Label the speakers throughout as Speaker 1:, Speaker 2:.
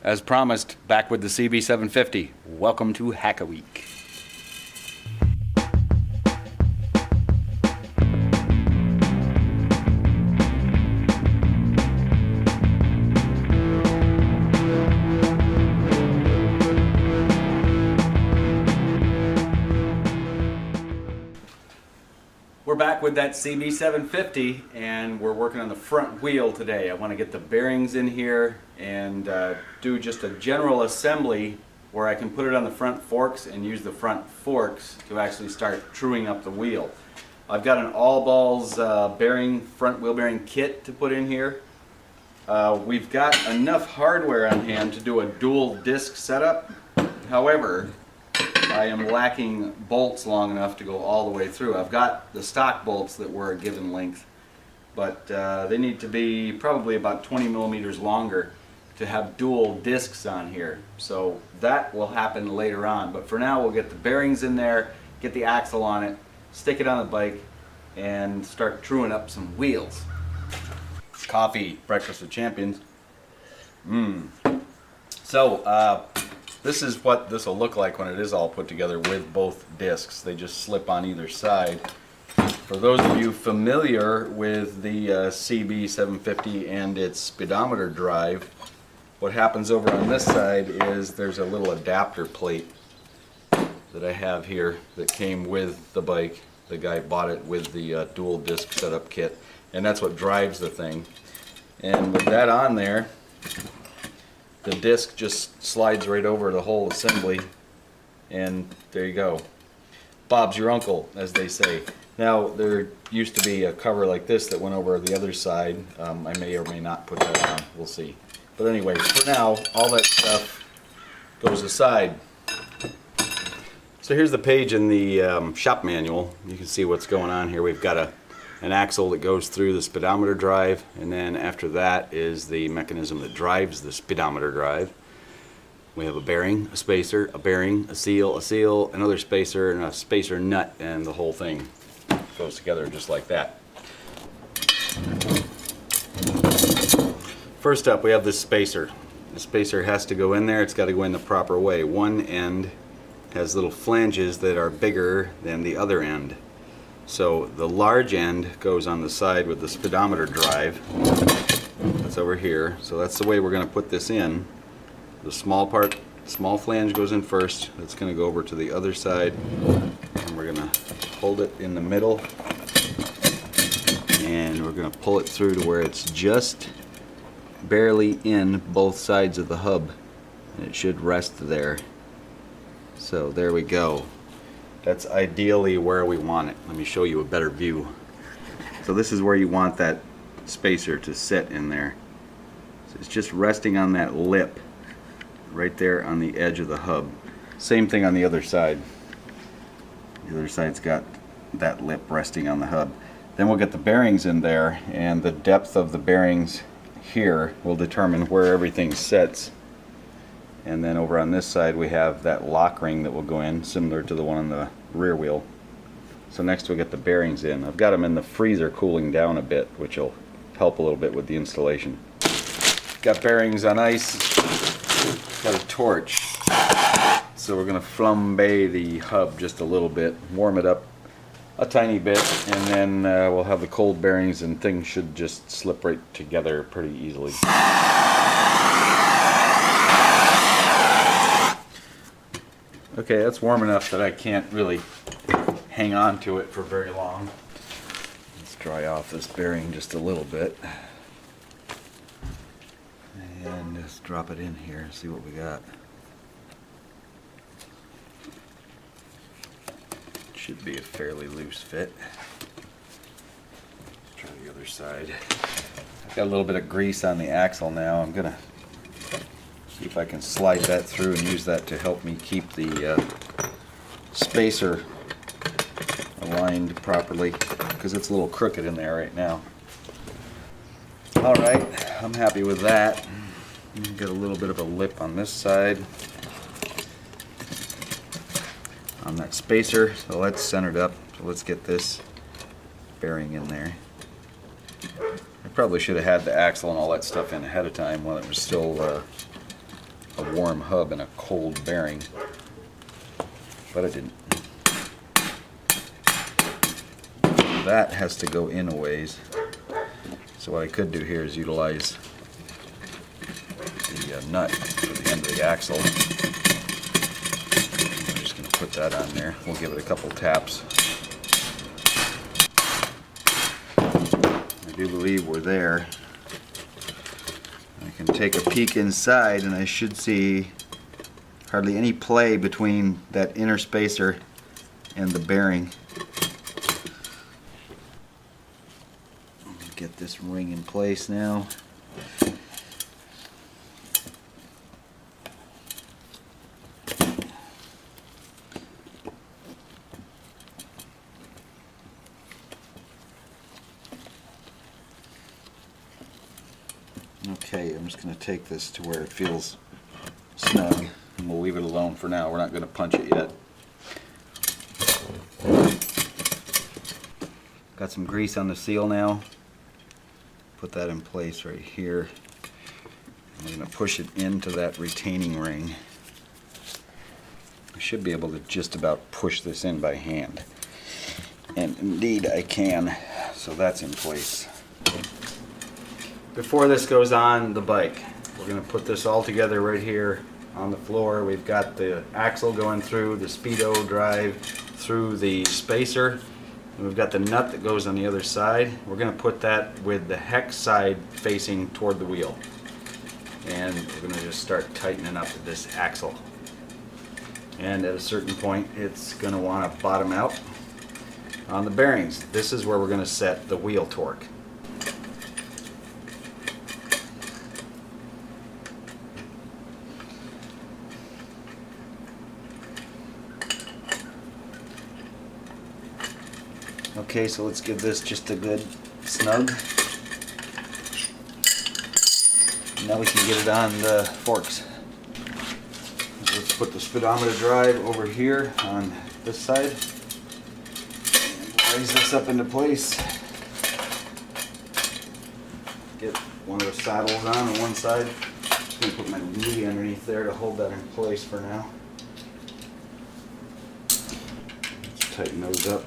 Speaker 1: as promised, back with the CB750. Welcome to Hack a Week. We're back with that CB750 and we're working on the front wheel today. I want to get the bearings in here and do just a general assembly where I can put it on the front forks and use the front forks to actually start truing up the wheel. I've got an all balls front wheel bearing kit to put in here. We've got enough hardware on hand to do a dual disc setup. However, I am lacking bolts long enough to go all the way through. I've got the stock bolts that were a given length, but they need to be probably about 20 millimeters longer to have dual discs on here. So that will happen later on, but for now we'll get the bearings in there, get the axle on it, stick it on the bike, and start truing up some wheels. Coffee, breakfast of champions. So, this is what this will look like when it is all put together with both discs. They just slip on either side. For those of you familiar with the CB750 and its speedometer drive, what happens over on this side is there's a little adapter plate that I have here that came with the bike. The guy bought it with the dual disc setup kit, and that's what drives the thing. And with that on there, the disc just slides right over the whole assembly, and there you go. Bob's your uncle, as they say. Now, there used to be a cover like this that went over the other side. I may or may not put that on, we'll see. But anyway, for now, all that stuff goes aside. So here's the page in the shop manual. You can see what's going on here. We've got an axle that goes through the speedometer drive, and then after that is the mechanism that drives the speedometer drive. We have a bearing, a spacer, a bearing, a seal, another spacer, and a spacer nut, and the whole thing goes together just like that. First up, we have this spacer. The spacer has to go in there. It's got to go in the proper way. One end has little flanges that are bigger than the other end. So the large end goes on the side with the speedometer drive. That's over here. So that's the way we're going to put this in. The small part, small flange goes in first. That's going to go over to the other side. And we're going to hold it in the middle. And we're going to pull it through to where it's just barely in both sides of the hub. And it should rest there. So there we go. That's ideally where we want it. Let me show you a better view. So this is where you want that spacer to sit in there. So it's just resting on that lip right there on the edge of the hub. Same thing on the other side. The other side's got that lip resting on the hub. Then we'll get the bearings in there, and the depth of the bearings here will determine where everything sits. And then over on this side we have that lock ring that will go in, similar to the one on the rear wheel. So next we'll get the bearings in. I've got them in the freezer cooling down a bit, which will help a little bit with the installation. Got bearings on ice. Got a torch. So we're going to flambe the hub just a little bit, warm it up a tiny bit, and then we'll have the cold bearings, and things should just slip right together pretty easily. Okay, that's warm enough that I can't really hang on to it for very long. Let's dry off this bearing just a little bit. And just drop it in here and see what we got. Should be a fairly loose fit. Let's try the other side. I've got a little bit of grease on the axle now. I'm gonna see if I can slide that through and use that to help me keep the spacer aligned properly, because it's a little crooked in there right now. Alright, I'm happy with that. Got a little bit of a lip on this side on that spacer, so that's centered up. So let's get this bearing in there. I probably should have had the axle and all that stuff in ahead of time while it was still a warm hub and a cold bearing, but it didn't. That has to go in a ways. So what I could do here is utilize the nut for the end of the axle. I'm just going to put that on there. We'll give it a couple taps. I do believe we're there. I can take a peek inside and I should see hardly any play between that inner spacer and the bearing. Get this ring in place now. Okay, I'm just going to take this to where it feels snug and we'll leave it alone for now. We're not going to punch it yet. Got some grease on the seal now. Put that in place right here. I'm going to push it into that retaining ring. I should be able to just about push this in by hand. And indeed I can. So that's in place. Before this goes on the bike, we're going to put this all together right here on the floor. We've got the axle going through, the speedo drive through the spacer. And we've got the nut that goes on the other side. We're going to put that with the hex side facing toward the wheel. And we're going to just start tightening up this axle. And at a certain point, it's going to want to bottom out on the bearings. This is where we're going to set the wheel torque. Okay, so let's give this just a good snug. Now we can get it on the forks. Let's put the speedometer drive over here on this side. And raise this up into place. Get one of the saddles on one side. I'm going to put my knee underneath there to hold that in place for now. Let's tighten those up.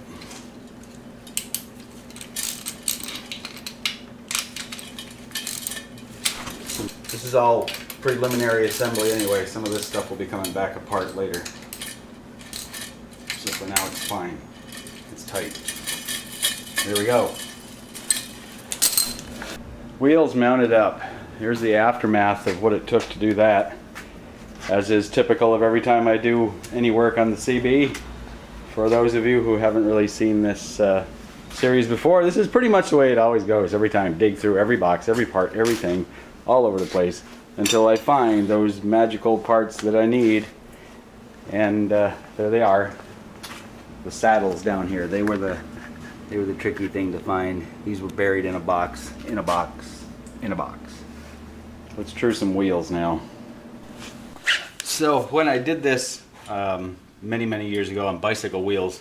Speaker 1: This is all preliminary assembly anyway. Some of this stuff will be coming back apart later. So for now it's fine. It's tight. There we go. Wheels mounted up. Here's the aftermath of what it took to do that. As is typical of every time I do any work on the CB. For those of you who haven't really seen this series before, this is pretty much the way it always goes. Every time, dig through every box, every part, everything, all over the place, until I find those magical parts that I need. And there they are. The saddles down here. They were the tricky thing to find. These were buried in a box, in a box, in a box. Let's true some wheels now. So when I did this many years ago on bicycle wheels,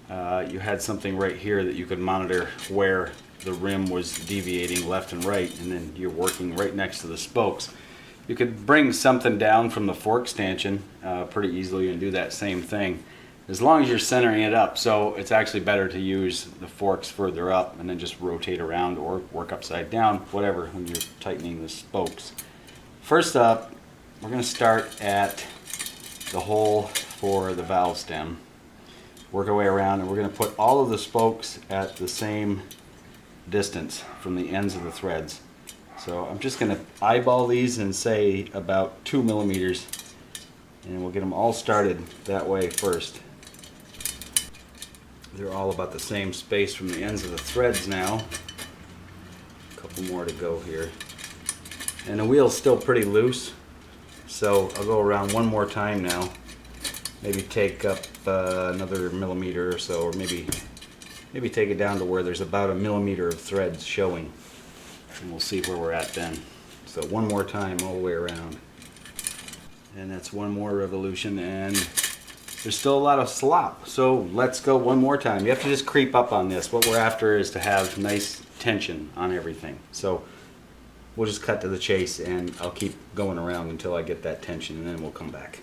Speaker 1: you had something right here that you could monitor where the rim was deviating left and right, and then you're working right next to the spokes. You could bring something down from the fork stanchion pretty easily and do that same thing, as long as you're centering it up. So it's actually better to use the forks further up and then just rotate around or work upside down, whatever, when you're tightening the spokes. First up, we're going to start at the hole for the valve stem. Work our way around, and we're going to put all of the spokes at the same distance from the ends of the threads. So I'm just going to eyeball these and say about 2 millimeters, and we'll get them all started that way first. They're all about the same space from the ends of the threads now. A couple more to go here. And the wheel's still pretty loose, so I'll go around one more time now. Maybe take up another millimeter or so, or maybe take it down to where there's about 1 millimeter of threads showing, and we'll see where we're at then. So one more time all the way around, and that's one more revolution, and there's still a lot of slop, so let's go one more time. You have to just creep up on this. What we're after is to have nice tension on everything. So we'll just cut to the chase, and I'll keep going around until I get that tension, and then we'll come back.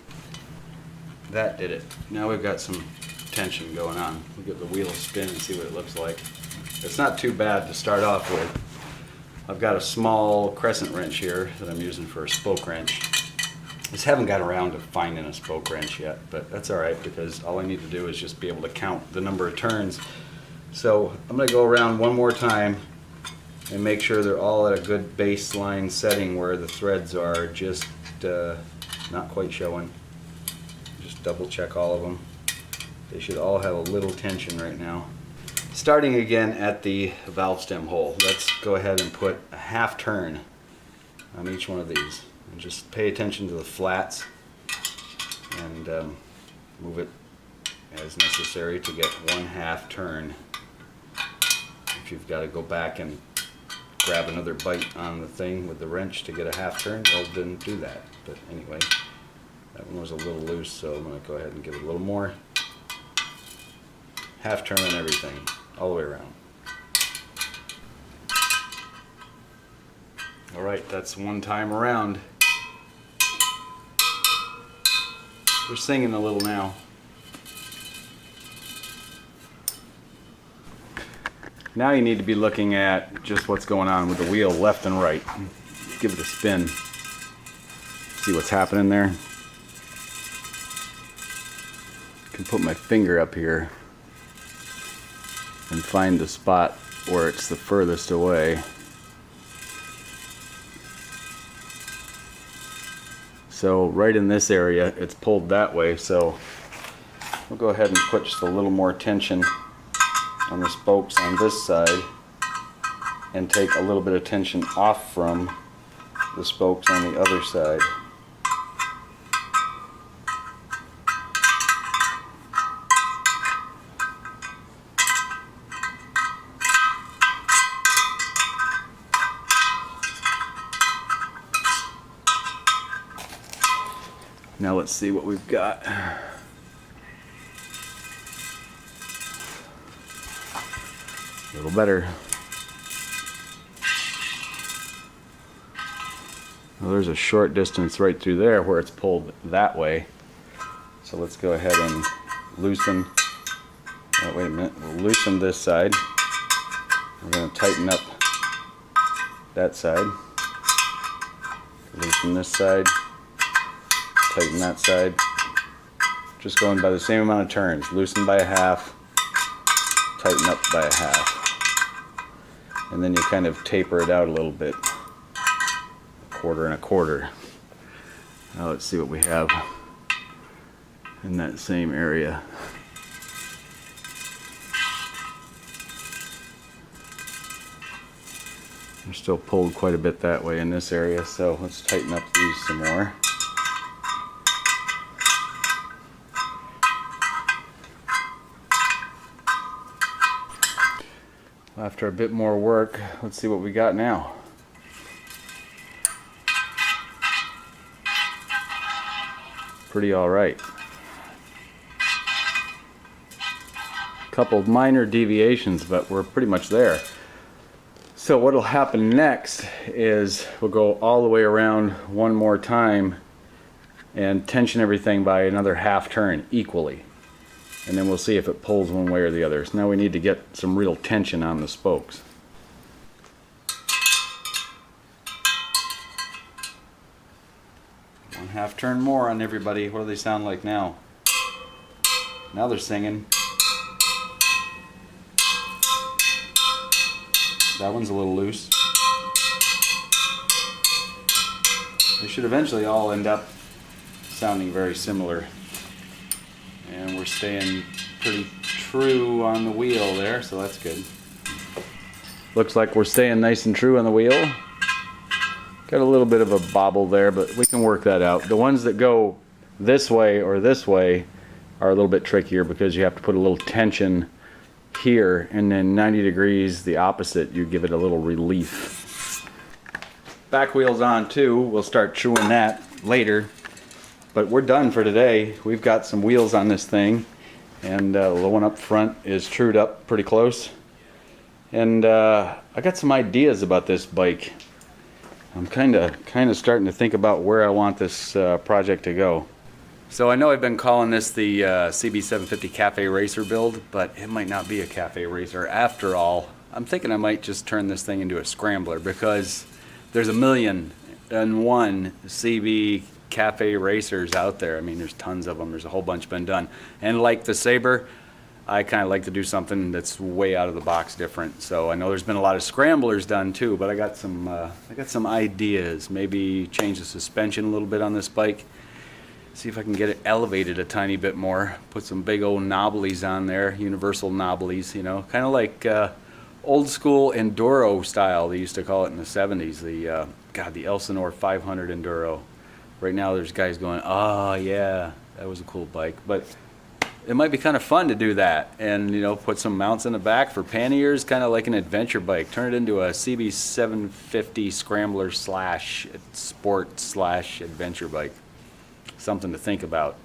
Speaker 1: That did it. Now we've got some tension going on. We'll give the wheel a spin and see what it looks like. It's not too bad to start off with. I've got a small crescent wrench here that I'm using for a spoke wrench. Just haven't got around to finding a spoke wrench yet, but that's alright because all I need to do is just be able to count the number of turns. So I'm going to go around one more time and make sure they're all at a good baseline setting where the threads are just not quite showing. Just double check all of them. They should all have a little tension right now. Starting again at the valve stem hole, let's go ahead and put a half turn on each one of these. And just pay attention to the flats and move it as necessary to get 1/2 turn. If you've got to go back and grab another bite on the thing with the wrench to get a 1/2 turn, well, then do that. But anyway, that one was a little loose, so I'm going to go ahead and give it a little more. 1/2 turn on everything, all the way around. Alright, that's one time around. We're singing a little now. Now you need to be looking at just what's going on with the wheel left and right. Give it a spin. See what's happening there. I can put my finger up here and find the spot where it's the furthest away. So right in this area it's pulled that way, so we'll go ahead and put just a little more tension on the spokes on this side and take a little bit of tension off from the spokes on the other side. Now let's see what we've got. A little better. Well, there's a short distance right through there where it's pulled that way. So let's go ahead and loosen. Oh, wait a minute. We'll loosen this side. We're going to tighten up that side. Loosen this side. Tighten that side. Just going by the same amount of turns. Loosen by a 1/2. Tighten up by a 1/2. And then you kind of taper it out a little bit. 1/4 and 1/4. Now let's see what we have in that same area. We're still pulled quite a bit that way in this area, so let's tighten up these some more. After a bit more work, let's see what we got now. Pretty alright. Couple of minor deviations, but we're pretty much there. So what'll happen next is we'll go all the way around one more time and tension everything by another 1/2 turn equally. And then we'll see if it pulls one way or the other. So now we need to get some real tension on the spokes. One 1/2 turn more on everybody. What do they sound like now? Now they're singing. That one's a little loose. They should eventually all end up sounding very similar. And we're staying pretty true on the wheel there, so that's good. Looks like we're staying nice and true on the wheel. Got a little bit of a bobble there, but we can work that out. The ones that go this way or this way are a little bit trickier because you have to put a little tension here, and then 90 degrees the opposite, you give it a little relief. Back wheel's on too. We'll start truing that later. But we're done for today. We've got some wheels on this thing, and the one up front is trued up pretty close. And I got some ideas about this bike. I'm kind of starting to think about where I want this project to go. So I know I've been calling this the CB750 Cafe Racer build, but it might not be a Cafe Racer after all. I'm thinking I might just turn this thing into a scrambler, because there's 1,000,001 CB Cafe Racers out there. I mean, there's tons of them. There's a whole bunch been done. And like the Sabre, I kind of like to do something that's way out of the box different. So I know there's been a lot of scramblers done too, but I got some ideas. Maybe change the suspension a little bit on this bike. See if I can get it elevated a tiny bit more. Put some big old knobblies on there, universal knobblies, you know, kind of like old school enduro style. They used to call it in the 70s. The Elsinore 500 Enduro. Right now there's guys going, oh yeah, that was a cool bike. But it might be kind of fun to do that, and you know, put some mounts in the back for panniers, kind of like an adventure bike. Turn it into a CB750 scrambler slash sport slash adventure bike. Something to think about.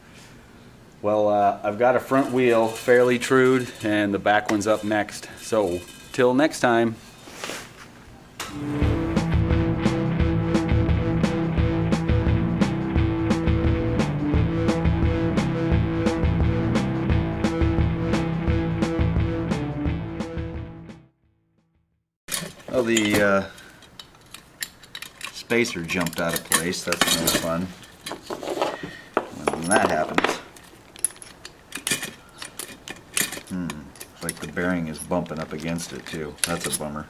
Speaker 1: Well, I've got a front wheel fairly trued, and the back one's up next. So till next time. Well, the spacer jumped out of place. That's no fun. When that happens, looks like the bearing is bumping up against it too. That's a bummer.